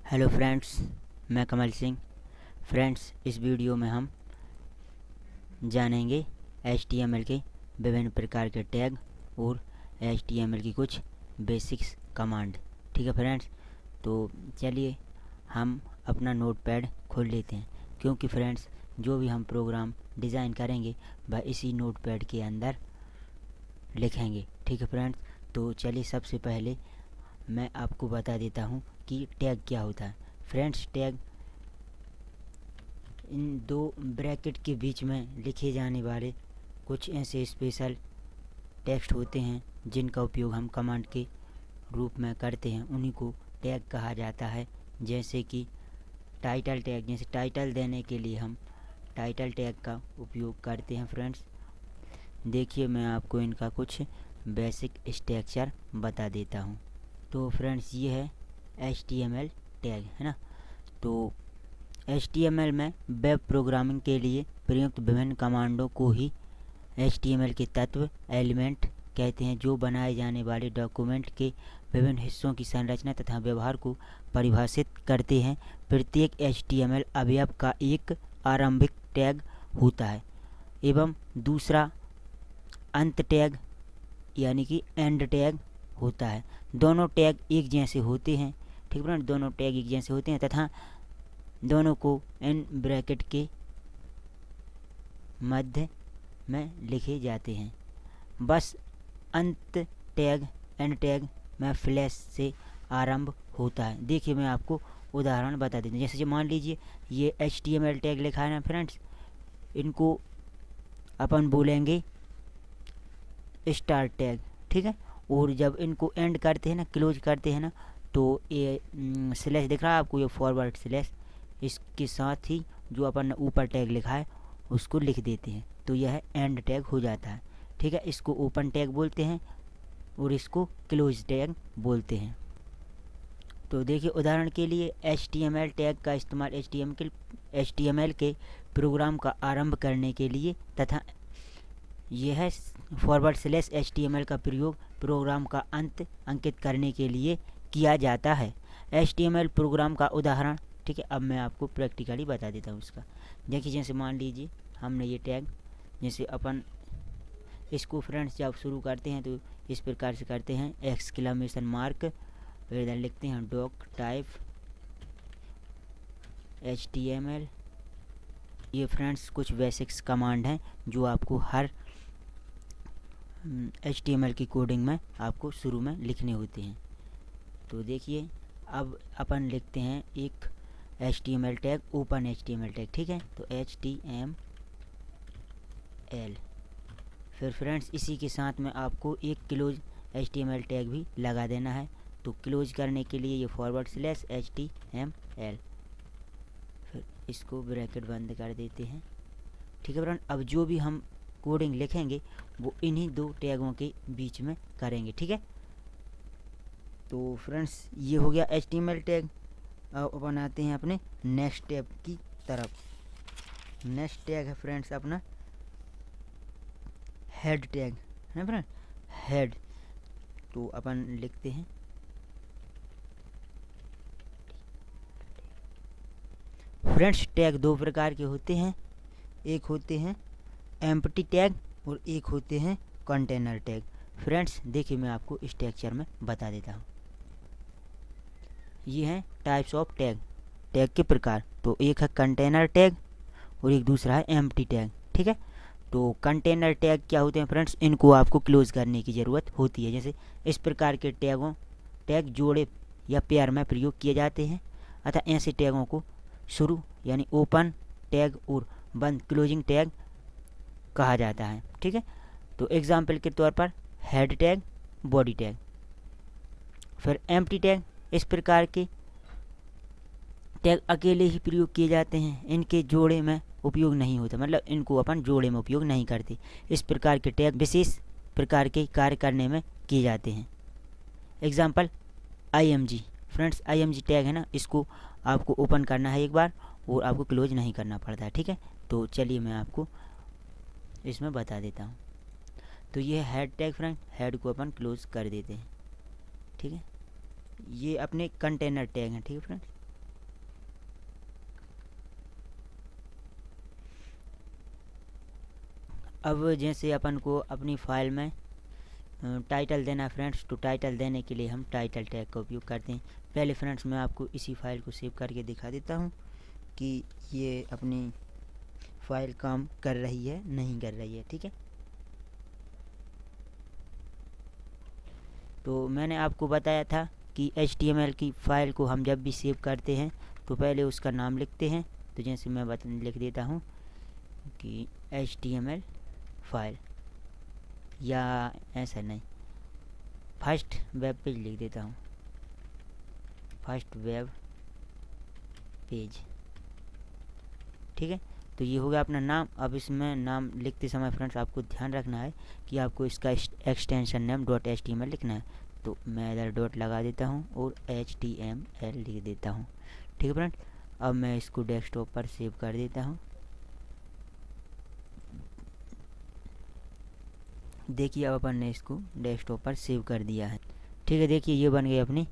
Hello friends, मैं Kamal Singh. Friends, इस video में हम जानेंगे HTML के विभिन्न प्रकार के टैग और HTML की कुछ बेसिक्स कमांड। ठीक है फ्रेंड्स, तो चलिए हम अपना नोटपैड खोल लेते हैं, क्योंकि फ्रेंड्स जो भी हम प्रोग्राम डिज़ाइन करेंगे वह इसी नोटपैड के अंदर लिखेंगे। ठीक है फ्रेंड्स, तो चलिए सबसे पहले मैं आपको बता देता हूँ कि टैग क्या होता है। फ्रेंड्स, टैग इन दो ब्रैकेट के बीच में लिखे जाने वाले कुछ ऐसे स्पेशल टेक्स्ट होते हैं जिनका उपयोग हम कमांड के रूप में करते हैं, उन्हीं को टैग कहा जाता है। जैसे कि टाइटल टैग, जैसे टाइटल देने के लिए हम टाइटल टैग का उपयोग करते हैं। फ्रेंड्स देखिए, मैं आपको इनका कुछ बेसिक स्ट्रक्चर बता देता हूँ। तो फ्रेंड्स ये है HTML टैग, है ना। तो HTML में वेब प्रोग्रामिंग के लिए प्रयुक्त विभिन्न कमांडों को ही HTML के तत्व एलिमेंट कहते हैं, जो बनाए जाने वाले डॉक्यूमेंट के विभिन्न हिस्सों की संरचना तथा व्यवहार को परिभाषित करते हैं। प्रत्येक HTML अवयव का एक आरंभिक टैग होता है एवं दूसरा अंत टैग यानी कि एंड टैग होता है। दोनों टैग एक जैसे होते हैं। ठीक है, दोनों टैग एक जैसे होते हैं तथा दोनों को इन ब्रैकेट के मध्य में लिखे जाते हैं। बस अंत टैग एंड टैग में फ्लैश से आरंभ होता है। देखिए, मैं आपको उदाहरण बता देता हूँ। जैसे मान लीजिए ये HTML टैग लिखा है ना फ्रेंड्स, इनको अपन बोलेंगे स्टार्ट टैग। ठीक है, और जब इनको एंड करते हैं ना, क्लोज करते हैं ना, तो ये स्लैश दिख रहा है आपको, ये फॉरवर्ड स्लैश, इसके साथ ही जो अपन ऊपर टैग लिखा है उसको लिख देते हैं, तो यह एंड टैग हो जाता है। ठीक है, इसको ओपन टैग बोलते हैं और इसको क्लोज टैग बोलते हैं। तो देखिए, उदाहरण के लिए HTML टैग का इस्तेमाल HTML के प्रोग्राम का आरंभ करने के लिए तथा यह फॉरवर्ड स्लैश HTML का प्रयोग प्रोग्राम का अंत अंकित करने के लिए किया जाता है। HTML प्रोग्राम का उदाहरण, ठीक है, अब मैं आपको प्रैक्टिकली बता देता हूँ इसका। देखिए, जैसे मान लीजिए हमने ये टैग, जैसे अपन इसको फ्रेंड्स जब शुरू करते हैं तो इस प्रकार से करते हैं, एक्सक्लेमेशन मार्क, फिर इधर लिखते हैं डॉक टाइप HTML। ये फ्रेंड्स कुछ बेसिक्स कमांड हैं जो आपको हर HTML की कोडिंग में आपको शुरू में लिखने होते हैं। तो देखिए, अब अपन लिखते हैं एक HTML tag, open HTML tag. ठीक है, तो HTML। फिर फ्रेंड्स इसी के साथ में आपको एक क्लोज HTML टैग भी लगा देना है। तो क्लोज करने के लिए ये फॉरवर्ड स्लैश HTML, फिर इसको ब्रैकेट बंद कर देते हैं। ठीक है फ्रेंड, अब जो भी हम कोडिंग लिखेंगे वो इन्हीं दो टैगों के बीच में करेंगे। ठीक है, तो फ्रेंड्स ये हो गया HTML टैग। अब अपन आते हैं अपने नेक्स्ट टैग की तरफ। नेक्स्ट टैग है फ्रेंड्स अपना हेड टैग, है फ्रेंड, हेड। तो अपन लिखते हैं फ्रेंड्स, टैग दो प्रकार के होते हैं, एक होते हैं एम्प्टी टैग और एक होते हैं कंटेनर टैग। फ्रेंड्स देखिए, मैं आपको स्ट्रक्चर में बता देता हूँ। ये हैं टाइप्स ऑफ टैग, टैग के प्रकार। तो एक है कंटेनर टैग और एक दूसरा है एम्प्टी टैग। ठीक है, तो कंटेनर टैग क्या होते हैं फ्रेंड्स, इनको आपको क्लोज करने की ज़रूरत होती है। जैसे इस प्रकार के टैग जोड़े या पेयर में प्रयोग किए जाते हैं, अतः ऐसे टैगों को शुरू यानी ओपन टैग और बंद क्लोजिंग टैग कहा जाता है। ठीक है, तो एग्जाम्पल के तौर पर हेड टैग, बॉडी टैग। फिर एम्प्टी टैग, इस प्रकार के टैग अकेले ही प्रयोग किए जाते हैं, इनके जोड़े में उपयोग नहीं होता, मतलब इनको अपन जोड़े में उपयोग नहीं करते। इस प्रकार के टैग विशेष प्रकार के कार्य करने में किए जाते हैं। Example IMG। Friends IMG tag है ना, इसको आपको ओपन करना है एक बार और आपको क्लोज नहीं करना पड़ता है। ठीक है, तो चलिए मैं आपको इसमें बता देता हूँ। तो ये हेड टैग फ्रेंड, हेड को अपन क्लोज कर देते हैं। ठीक है, ये अपने कंटेनर टैग हैं। ठीक है फ्रेंड्स, अब जैसे अपन को अपनी फाइल में टाइटल देना है फ्रेंड्स, तो टाइटल देने के लिए हम टाइटल टैग का उपयोग करते हैं। पहले फ्रेंड्स मैं आपको इसी फाइल को सेव करके दिखा देता हूँ कि ये अपनी फाइल काम कर रही है नहीं कर रही है, ठीक है। तो मैंने आपको बताया था कि HTML की फ़ाइल को हम जब भी सेव करते हैं तो पहले उसका नाम लिखते हैं। तो जैसे मैं लिख देता हूँ कि HTML फाइल, या ऐसा नहीं, फर्स्ट वेब पेज लिख देता हूँ, फर्स्ट वेब पेज, ठीक है। तो ये हो गया अपना नाम। अब इसमें नाम लिखते समय फ्रेंड्स आपको ध्यान रखना है कि आपको इसका एक्सटेंशन नेम .html लिखना है। तो मैं इधर डॉट लगा देता हूँ और HTML लिख देता हूँ, ठीक है फ्रेंड। अब मैं इसको डेस्कटॉप पर सेव कर देता हूँ। देखिए अब अपन ने इसको डेस्कटॉप पर सेव कर दिया है, ठीक है। देखिए ये बन गई अपनी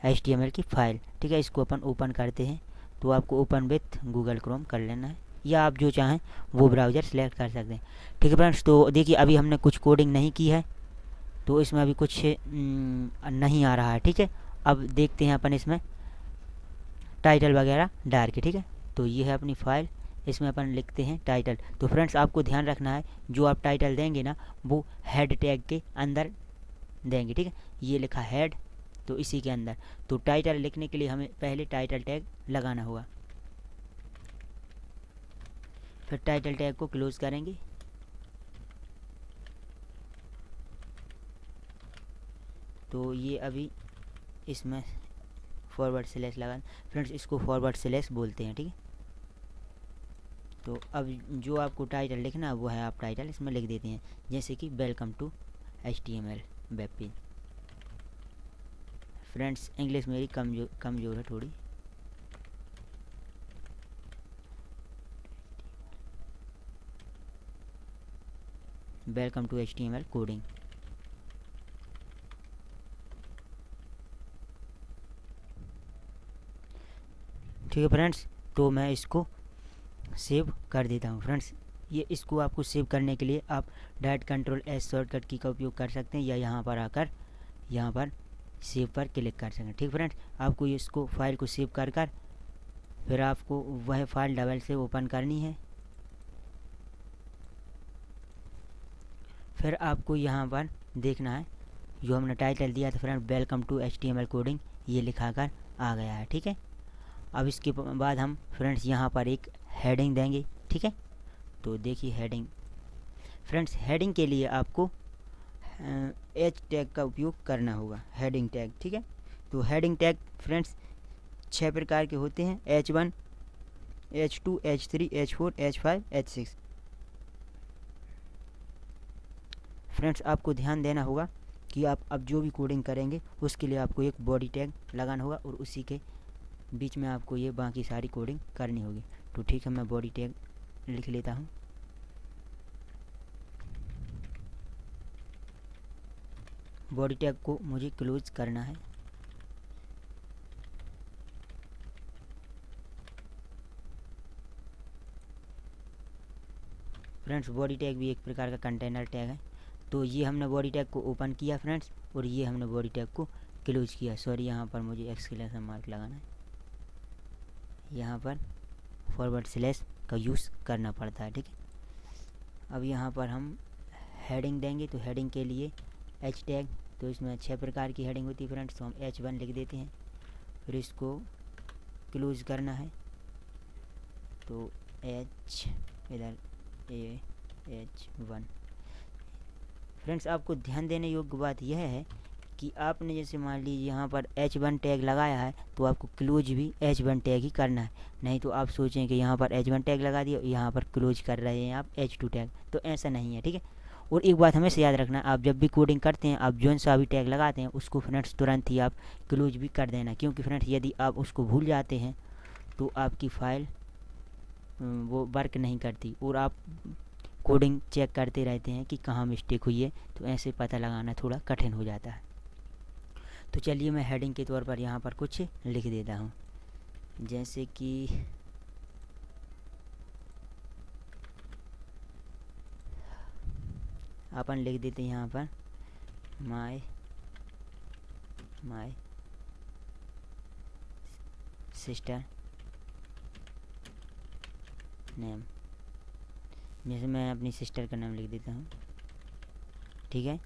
HTML की फ़ाइल, ठीक है। इसको अपन ओपन करते हैं। तो आपको ओपन विथ गूगल क्रोम कर लेना है, या आप जो चाहें वो ब्राउज़र सेलेक्ट कर सकते हैं, ठीक है फ्रेंड्स। तो देखिए अभी हमने कुछ कोडिंग नहीं की है, तो इसमें अभी कुछ नहीं आ रहा है, ठीक है। अब देखते हैं अपन इसमें टाइटल वगैरह डाल के, ठीक है। तो ये है अपनी फ़ाइल, इसमें अपन लिखते हैं टाइटल। तो फ्रेंड्स आपको ध्यान रखना है जो आप टाइटल देंगे ना वो हेड टैग के अंदर देंगे, ठीक है। ये लिखा हेड, तो इसी के अंदर। तो टाइटल लिखने के लिए हमें पहले टाइटल टैग लगाना होगा, फिर टाइटल टैग को क्लोज करेंगे। तो ये अभी इसमें फॉरवर्ड स्लैश लगा, फ्रेंड्स इसको फॉरवर्ड स्लैश बोलते हैं, ठीक है। तो अब जो आपको टाइटल लिखना है वो है आप टाइटल इसमें लिख देते हैं, जैसे कि welcome to HTML web page. Friends English मेरी कमजोर है थोड़ी। वेलकम टू HTML कोडिंग, ठीक है फ्रेंड्स। तो मैं इसको सेव कर देता हूँ फ्रेंड्स। ये इसको आपको सेव करने के लिए आप डायरेक्ट Ctrl+S शॉर्टकट की का उपयोग कर सकते हैं, या यहाँ पर आकर यहाँ पर सेव पर क्लिक कर सकते हैं, ठीक फ्रेंड्स। आपको इसको फाइल को सेव कर फिर आपको वह फाइल डबल से ओपन करनी है। फिर आपको यहाँ पर देखना है जो हमने टाइटल दिया था friend, welcome to HTML coding, ये लिखाकर आ गया है, ठीक है। अब इसके बाद हम फ्रेंड्स यहाँ पर एक हेडिंग देंगे, ठीक है। तो देखिए हेडिंग, फ्रेंड्स हेडिंग के लिए आपको H टैग का उपयोग करना होगा, हेडिंग टैग, ठीक है। तो हेडिंग टैग फ्रेंड्स 6 प्रकार के होते हैं, H1, H2, H3, H4, H5, H6। Friends आपको ध्यान देना होगा कि आप अब जो भी कोडिंग करेंगे उसके लिए आपको एक बॉडी टैग लगाना होगा, और उसी के बीच में आपको ये बाकी सारी कोडिंग करनी होगी। तो ठीक है, मैं बॉडी टैग लिख लेता हूँ। बॉडी टैग को मुझे क्लोज करना है। फ्रेंड्स बॉडी टैग भी एक प्रकार का कंटेनर टैग है। तो ये हमने बॉडी टैग को ओपन किया फ्रेंड्स, और ये हमने बॉडी टैग को क्लोज किया। सॉरी, यहाँ पर मुझे एक्सक्लेमेशन मार्क लगाना है, यहाँ पर फॉरवर्ड स्लैश का यूज़ करना पड़ता है, ठीक है। अब यहाँ पर हम हेडिंग देंगे, तो हेडिंग के लिए H टैग, तो इसमें 6 प्रकार की हेडिंग होती है फ्रेंड्स। तो हम H1 लिख देते हैं, फिर इसको क्लोज करना है। तो H इधर H1। फ्रेंड्स आपको ध्यान देने योग्य बात यह है कि आपने जैसे मान लीजिए यहाँ पर H1 टैग लगाया है, तो आपको क्लोज भी H1 टैग ही करना है। नहीं तो आप सोचें कि यहाँ पर H1 टैग लगा दिया, यहाँ पर क्लोज कर रहे हैं आप H2 टैग, तो ऐसा नहीं है, ठीक है। और एक बात हमेशा याद रखना, आप जब भी कोडिंग करते हैं, आप जो सा भी टैग लगाते हैं उसको फ्रेंड्स तुरंत ही आप क्लोज भी कर देना, क्योंकि फ्रेंड्स यदि आप उसको भूल जाते हैं तो आपकी फ़ाइल वो वर्क नहीं करती, और आप कोडिंग चेक करते रहते हैं कि कहाँ मिस्टेक हुई है, तो ऐसे पता लगाना थोड़ा कठिन हो जाता है। तो चलिए मैं हेडिंग के तौर पर यहाँ पर कुछ लिख देता हूँ, जैसे कि अपन लिख देते हैं यहाँ पर माय सिस्टर नेम, जैसे मैं अपनी सिस्टर का नाम लिख देता हूँ। ठीक है,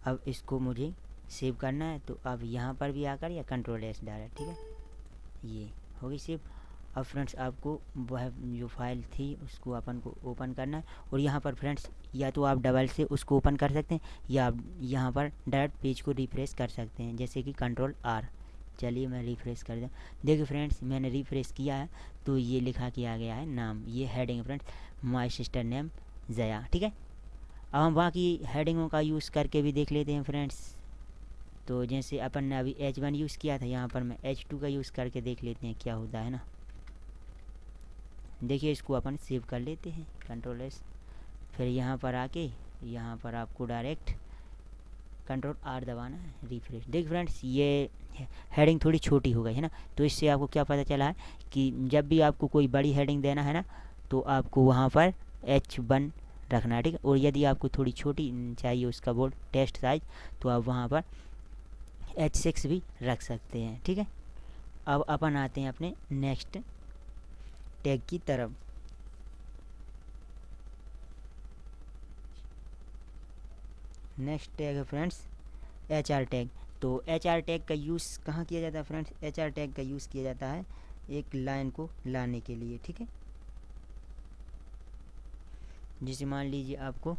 अब इसको मुझे सेव करना है, तो अब यहाँ पर भी आकर या कंट्रोल एस डाला। ठीक है, ये हो गई सेव। अब फ्रेंड्स आपको वह जो फाइल थी उसको अपन को ओपन करना है, और यहाँ पर फ्रेंड्स या तो आप डबल से उसको ओपन कर सकते हैं, या आप यहाँ पर डायरेक्ट पेज को रिफ्रेश कर सकते हैं, जैसे कि कंट्रोल आर। चलिए मैं रिफ्रेश कर दूँ। देखिए फ्रेंड्स मैंने रिफ्रेश किया है तो ये लिखा के आ गया है नाम, ये heading friends my sister name Jaya. ठीक है, अब हम बाकी हेडिंगों का यूज़ करके भी देख लेते हैं फ्रेंड्स। तो जैसे अपन ने अभी H1 यूज़ किया था, यहाँ पर मैं H2 का यूज़ करके देख लेते हैं क्या होता है ना। देखिए इसको अपन सेव कर लेते हैं, कंट्रोल एस। फिर यहाँ पर आके यहाँ पर आपको डायरेक्ट कंट्रोल आर दबाना है, रिफ्रेश। देख फ्रेंड्स ये हेडिंग थोड़ी छोटी हो गई है ना, तो इससे आपको क्या पता चला है कि जब भी आपको कोई बड़ी हेडिंग देना है ना, तो आपको वहाँ पर H1 रखना है। ठीक है, और यदि आपको थोड़ी छोटी चाहिए उसका बोर्ड टेक्स्ट साइज, तो आप वहाँ पर H6 भी रख सकते हैं। ठीक है, अब अपन आते हैं अपने नेक्स्ट टैग की तरफ। नेक्स्ट टैग है फ्रेंड्स HR टैग। तो HR टैग का यूज़ कहाँ किया जाता है फ्रेंड्स? HR टैग का यूज़ किया जाता है एक लाइन को लाने के लिए। ठीक है, जैसे मान लीजिए आपको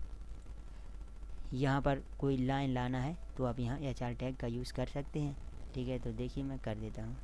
यहाँ पर कोई लाइन लाना है, तो आप यहाँ HR टैग का यूज़ कर सकते हैं। ठीक है, तो देखिए मैं कर देता हूँ।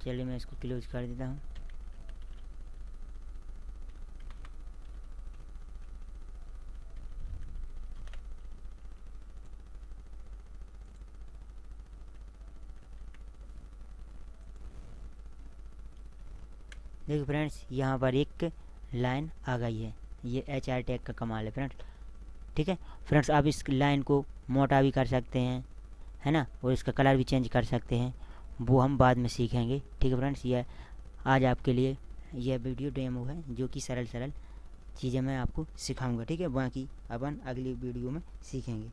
चलिए मैं इसको क्लोज कर देता हूँ। देखिए फ्रेंड्स यहाँ पर एक लाइन आ गई है, ये HR टैग का कमाल है फ्रेंड्स। ठीक है फ्रेंड्स, आप इस लाइन को मोटा भी कर सकते हैं, है ना, और इसका कलर भी चेंज कर सकते हैं, वो हम बाद में सीखेंगे। ठीक है फ्रेंड्स, यह आज आपके लिए यह वीडियो डेमो है, जो कि सरल चीज़ें मैं आपको सिखाऊंगा। ठीक है, बाकी अपन अगली वीडियो में सीखेंगे।